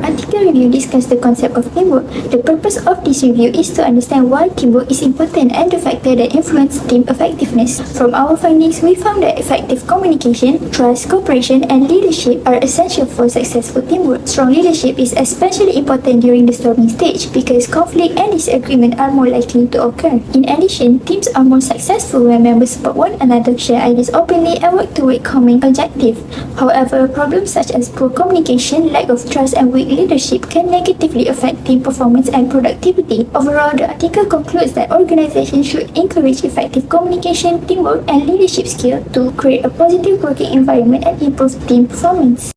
article review discusses the concept of teamwork. The purpose of this review is to understand why teamwork is important and the factors that influence team effectiveness. From our findings, we found that effective communication, trust, cooperation, and leadership are essential for successful teamwork. Strong leadership is especially important during the storming stage because conflict and disagreement are more likely to occur. In addition, teams are more successful when members support one another, share ideas openly, and work toward common objective. However, problems such as poor communication, lack of trust, and weak leadership can negatively affect team performance and productivity. Overall, the article concludes that organizations should encourage effective communication, teamwork, and leadership skills to create a positive working environment and improve team performance.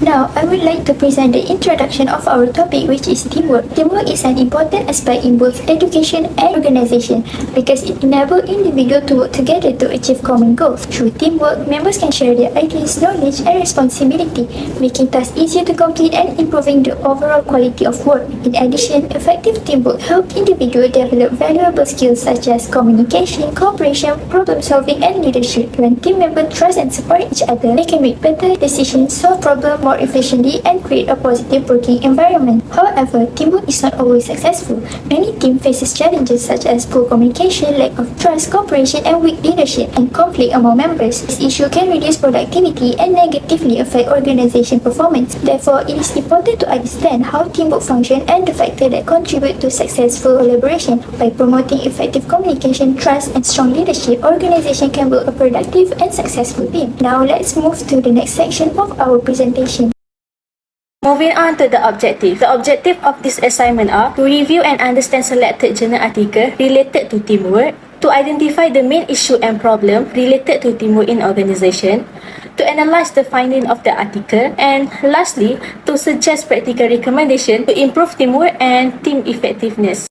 Now, I would like to present the introduction of our topic, which is teamwork. Teamwork is an important aspect in both education and organization because it enables individuals to work together to achieve common goals. Through teamwork, members can share their ideas, knowledge, and responsibility, making tasks easier to complete and improving the overall quality of work. In addition, effective teamwork helps individuals develop valuable skills such as communication, cooperation, problem solving, and leadership. When team members trust and support each other, they can make better decisions, solve problems more efficiently, and create a positive working environment. However, teamwork is not always successful. Many teams faces challenges such as poor communication, lack of trust, cooperation, and weak leadership, and conflict among members. This issue can reduce productivity and negatively affect organization performance. Therefore, it is important to understand how teamwork functions and the factors that contribute to successful collaboration. By promoting effective communication, trust, and strong leadership, organization can build a productive and successful team. Now, let's move to the next section of our presentation. Moving on to the objective. The objective of this assignment are to review and understand selected journal article related to teamwork, to identify the main issue and problem related to teamwork in organization, to analyze the finding of the article, and lastly, to suggest practical recommendation to improve teamwork and team effectiveness.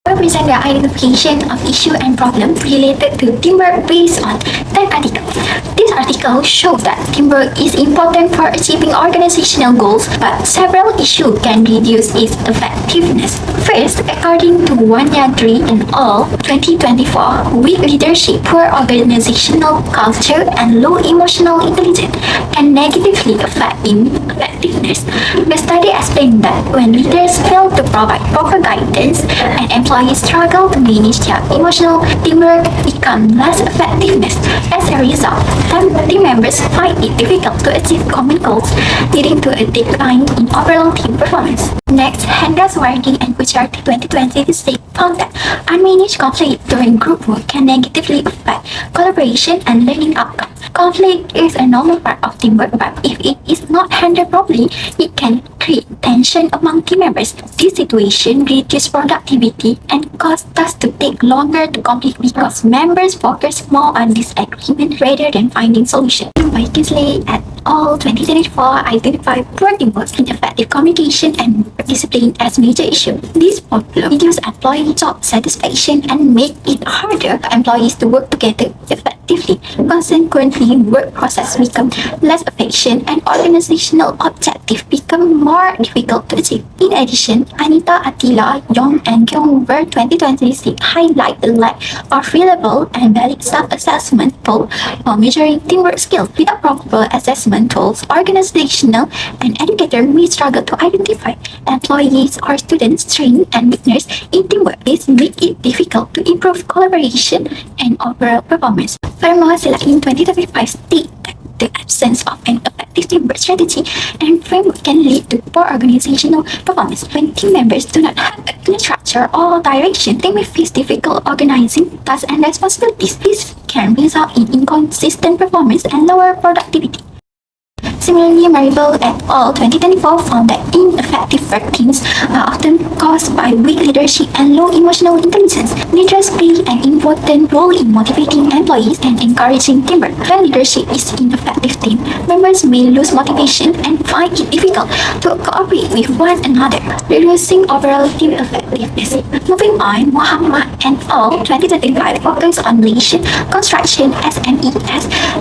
I will present the identification of issue and problem related to teamwork based on 10 articles. This article shows that teamwork is important for achieving organizational goals, but several issues can reduce its effectiveness. First, according to Wanyadri et al. 2024, weak leadership, poor organizational culture, and low emotional intelligence can negatively affect team effectiveness. The study explained that when leaders fail to provide proper guidance and employees struggle to manage their emotional, teamwork becomes less effectiveness. As a result, some team members find it difficult to achieve common goals, leading to a decline in overall team performance. Next, Hendra-Swardi and Puchardi 2026 found that unmanaged conflict during group work can negatively affect collaboration and learning outcomes. Conflict is a normal part of teamwork, but if it is not handled properly, it can create tension among team members. This situation reduces productivity and causes tasks to take longer to complete because members focus more on disagreement rather than finding solutions. By Kinsley et al. 2024 identify poor teamwork, ineffective communication, and discipline as major issues. This problem reduces employee job satisfaction and make it harder for employees to work together effectively. Consequently, work process become less efficient and organizational objectives become more difficult to achieve. In addition, Anita, Attila, Young, and Kyungwer 2026 highlight the lack of reliable and valid self-assessment tools for measuring teamwork skills. Without proper assessment tools, organizational and educators may struggle to identify employees or students' strengths and weaknesses in teamwork. This makes it difficult to improve collaboration and overall performance. Furthermore, Selain 2025 state that the absence of an effective teamwork strategy and framework can lead to poor organizational performance. When team members do not have a clear structure or direction, they may face difficult organizing tasks and responsibilities. This can result in inconsistent performance and lower productivity. Similarly, Maribel et al. 2024 found that ineffective work teams are often caused by weak leadership and low emotional intelligence. Leaders play an important role in motivating employees and encouraging teamwork. When leadership is ineffective, team members may lose motivation and find it difficult to cooperate with one another, reducing overall team effectiveness. Moving on, Muhammad et al. 2025 focused on relation construction SMEs.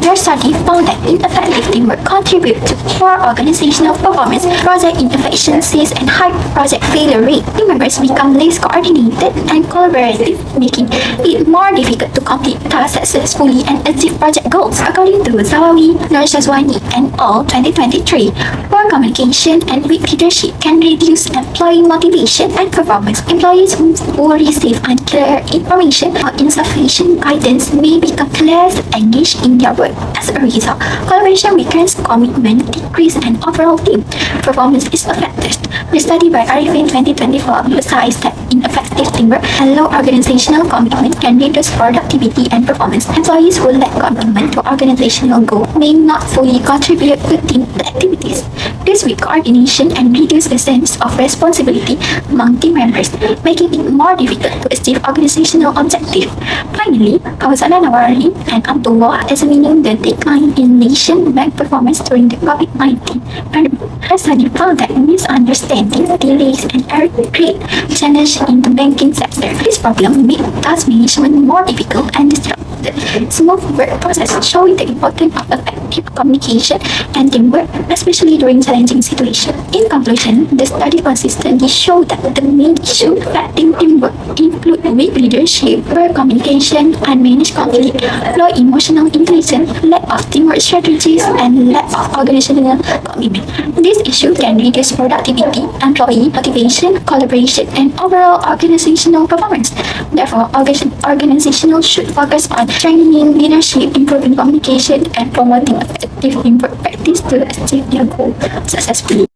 Their study found that ineffective teamwork contributes to poor organizational performance, project inefficiencies, and high project failure rate. team members become less coordinated and collaborative, making it more difficult to complete tasks successfully and achieve project goals. According to Zawawi, Nur Shazwani, and all 2023, poor communication and weak leadership can reduce employee motivation and performance. Employees who receive unclear information or insufficient guidance may become less engaged in their work. As a result, collaboration weakens, commitment decreases, and overall team performance is affected. The study by Arifin 2024 emphasized that ineffective teamwork and low organizational commitment can reduce productivity and performance. Employees who lack commitment to organizational goals may not fully contribute to team activities. This weak coordination and reduce the sense of responsibility among team members, making it more difficult to achieve organizational objectives. Finally, Fauzana Nawari and Abdullah examining the decline in nation-wide performance during the COVID-19 pandemic. Her study found that misunderstanding, delays, and errors create challenges in the banking sector. This problem made task management more difficult and disrupted smooth work process, showing the importance of effective communication and teamwork, especially during challenging situations. In conclusion, the study consistently showed that the main issue affecting teamwork include weak leadership, poor communication, unmanaged conflict, low emotional intelligence, lack of teamwork strategies, and lack of organizational commitment. This issue can reduce productivity, employee motivation, collaboration, and overall organizational performance. Therefore, organizational should focus on strengthening leadership, improving communication, and promoting effective teamwork practice to achieve their goal successfully.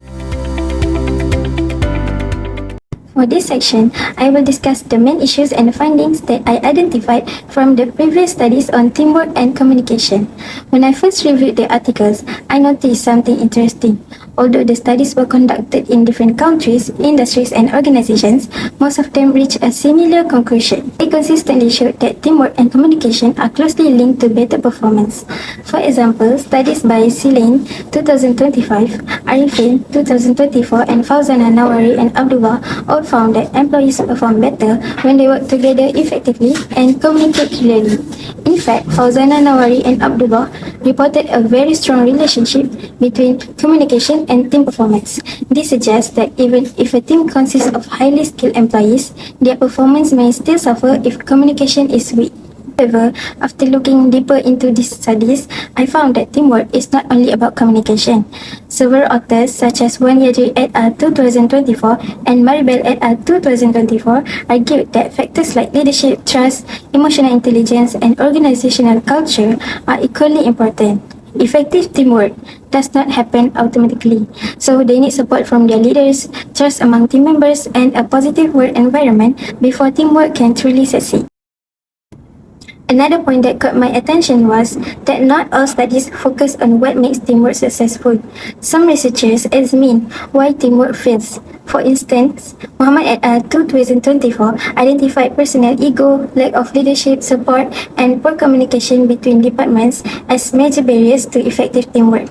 For this section, I will discuss the main issues and findings that I identified from the previous studies on teamwork and communication. When I first reviewed the articles, I noticed something interesting. Although the studies were conducted in different countries, industries, and organizations, most of them reached a similar conclusion. They consistently showed that teamwork and communication are closely linked to better performance. For example, studies by Silain 2025, Arifin 2024, and Fauzana Nawari and Abdullah all found that employees perform better when they work together effectively and communicate clearly. In fact, Fauzana Nawari and Abdullah reported a very strong relationship between communication and team performance. This suggests that even if a team consists of highly skilled employees, their performance may still suffer if communication is weak. However, after looking deeper into these studies, I found that teamwork is not only about communication. Several authors such as Wan Yajri et al. 2024 and Maribel et al. 2024 argued that factors like leadership, trust, emotional intelligence, and organizational culture are equally important. Effective teamwork does not happen automatically, so they need support from their leaders, trust among team members, and a positive work environment before teamwork can truly succeed. Another point that caught my attention was that not all studies focus on what makes teamwork successful. Some researchers examine why teamwork fails. For instance, Muhammad et al. 2024 identified personal ego, lack of leadership support, and poor communication between departments as major barriers to effective teamwork.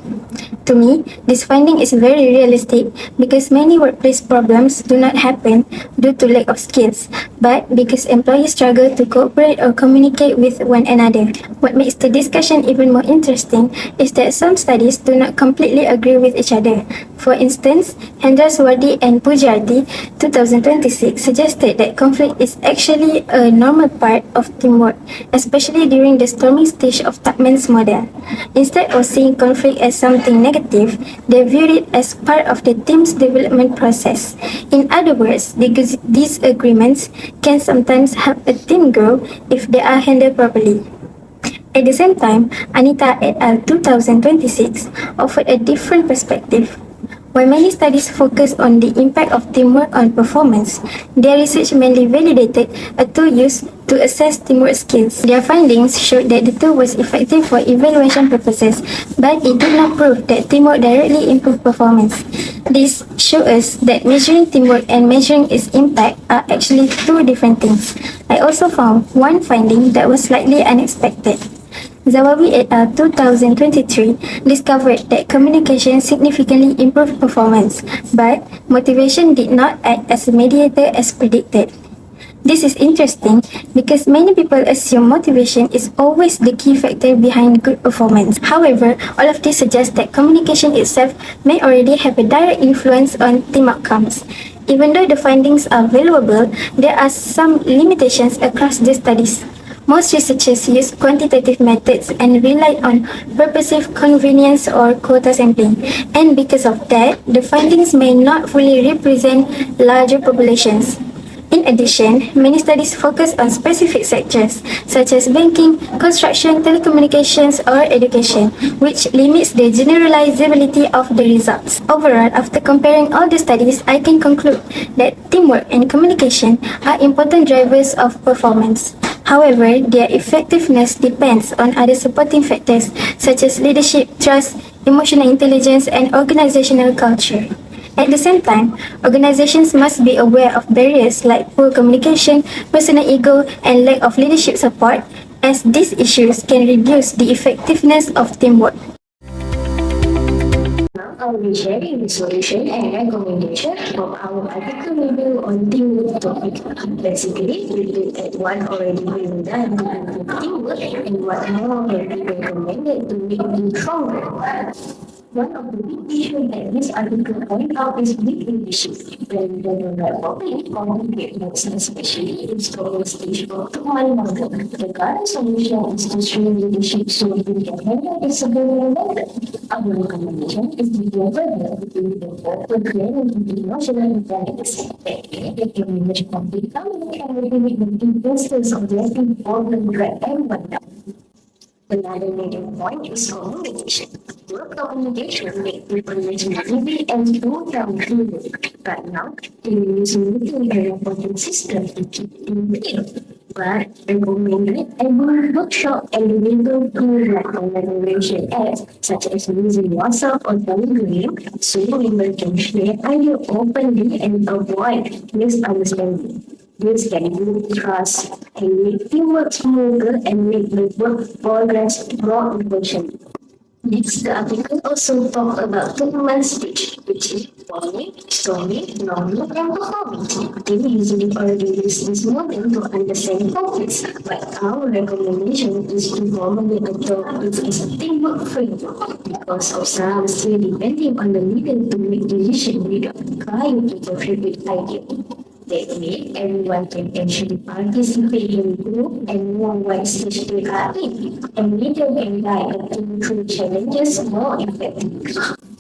To me, this finding is very realistic because many workplace problems do not happen due to lack of skills, but because employees struggle to cooperate or communicate with one another. What makes the discussion even more interesting is that some studies do not completely agree with each other. For instance, Hendraswadi and Pujarti 2026 suggested that conflict is actually a normal part of teamwork, especially during the storming stage of Tuckman's model. Instead of seeing conflict as something negative, they viewed it as part of the team's development process. In other words, disagreements can sometimes help a team grow if they are handled properly. At the same time, Anita et al. 2026 offered a different perspective. While many studies focus on the impact of teamwork on performance, their research mainly validated a tool used to assess teamwork skills. Their findings showed that the tool was effective for evaluation purposes, but it did not prove that teamwork directly improved performance. This shows us that measuring teamwork and measuring its impact are actually two different things. I also found one finding that was slightly unexpected. Zawawi et al. 2023 discovered that communication significantly improved performance, but motivation did not act as a mediator as predicted. This is interesting because many people assume motivation is always the key factor behind good performance. However, all of this suggests that communication itself may already have a direct influence on team outcomes. Even though the findings are valuable, there are some limitations across the studies. Most researchers use quantitative methods and rely on purposive convenience or quota sampling, and because of that, the findings may not fully represent larger populations. In addition, many studies focus on specific sectors such as banking, construction, telecommunications, or education, which limits the generalizability of the results. Overall, after comparing all the studies, I can conclude that teamwork and communication are important drivers of performance. However, their effectiveness depends on other supporting factors such as leadership, trust, emotional intelligence, and organizational culture. At the same time, organizations must be aware of barriers like poor communication, personal ego, and lack of leadership support, as these issues can reduce the effectiveness of teamwork. I will be sharing the solution and recommendation of our article review on teamwork topic. Basically, we look at what already been done to improve teamwork and what more can be recommended to make it stronger. One of the big issues that this article points out is weak leadership. When they do not properly communicate needs, especially in struggle stage of money model. The current solution is to train leadership so we can handle disagreement better. Our recommendation is to go further between the vocal training and emotional intelligence. They can manage conflict calmly and eliminate the investors of letting problem drag everyone down. Another major point is communication. Poor communication makes people listen easily and do them clearly. But now, they use meeting and reporting systems to keep things clear. But recommended every workshop and legal tools like collaboration apps, such as using WhatsApp or Telegram, so members can share ideas openly and avoid misunderstanding. This can build trust and make teamwork smoother and make the work progress more efficient. Next, the article also talks about tournament stage, which is forming, storming, norming, and performing. Team usually already use this model to understand conflicts, but our recommendation is to formally adopt it as a teamwork framework because of some still depending on the leader to make decisions without trying to contribute ideas. That way, everyone can actually participate in the group and know what stage they are in, and leader can guide a team through challenges more effectively.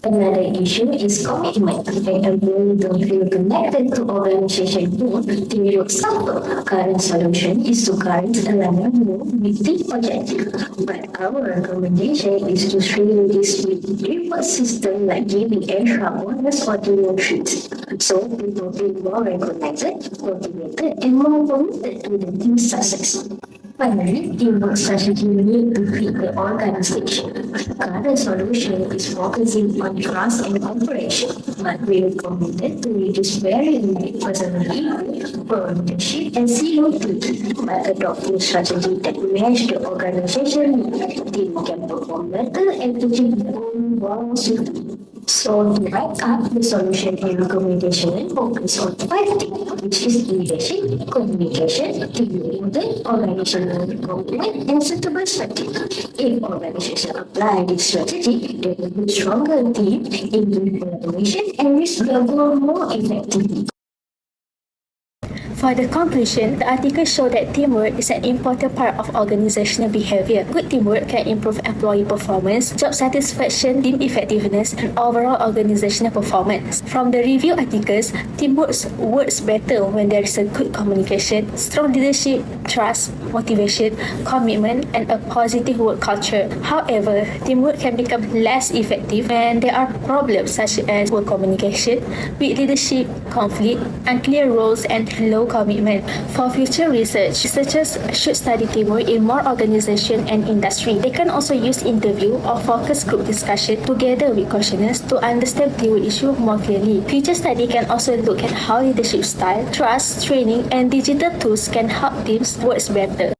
Another issue is commitment. When a goal don't feel connected to organization goal, teamwork suffer. Current solution is to current alignment more with the objective. But our recommendation is to train this with reward system like giving extra bonus or teamwork treats. So people feel more recognized, motivated, and more committed to the team's success. Finally, teamwork strategy need to fit the organization. Current solution is focusing on trust and cooperation, but we are committed to reduce varying like personal ego, poor leadership, and zero thinking. By adopting strategy that match the organization needs, team can perform better and achieve their own goals swiftly. So to wrap up, the solution and recommendation focus on 5 things, which is leadership, communication, teamwork, organizational commitment, and suitable strategy. If organizations apply this strategy, they will build stronger team, improve collaboration, and reach their goal more effectively. For the conclusion, the article showed that teamwork is an important part of organizational behavior. Good teamwork can improve employee performance, job satisfaction, team effectiveness, and overall organizational performance. From the review articles, teamwork works better when there is a good communication, strong leadership, trust, motivation, commitment, and a positive work culture. However, teamwork can become less effective when there are problems such as poor communication, weak leadership, conflict, unclear roles, and low commitment. For future research, researchers should study teamwork in more organization and industry. They can also use interview or focus group discussion together with questionnaires to understand teamwork issue more clearly. Future study can also look at how leadership style, trust, training, and digital tools can help teams work better.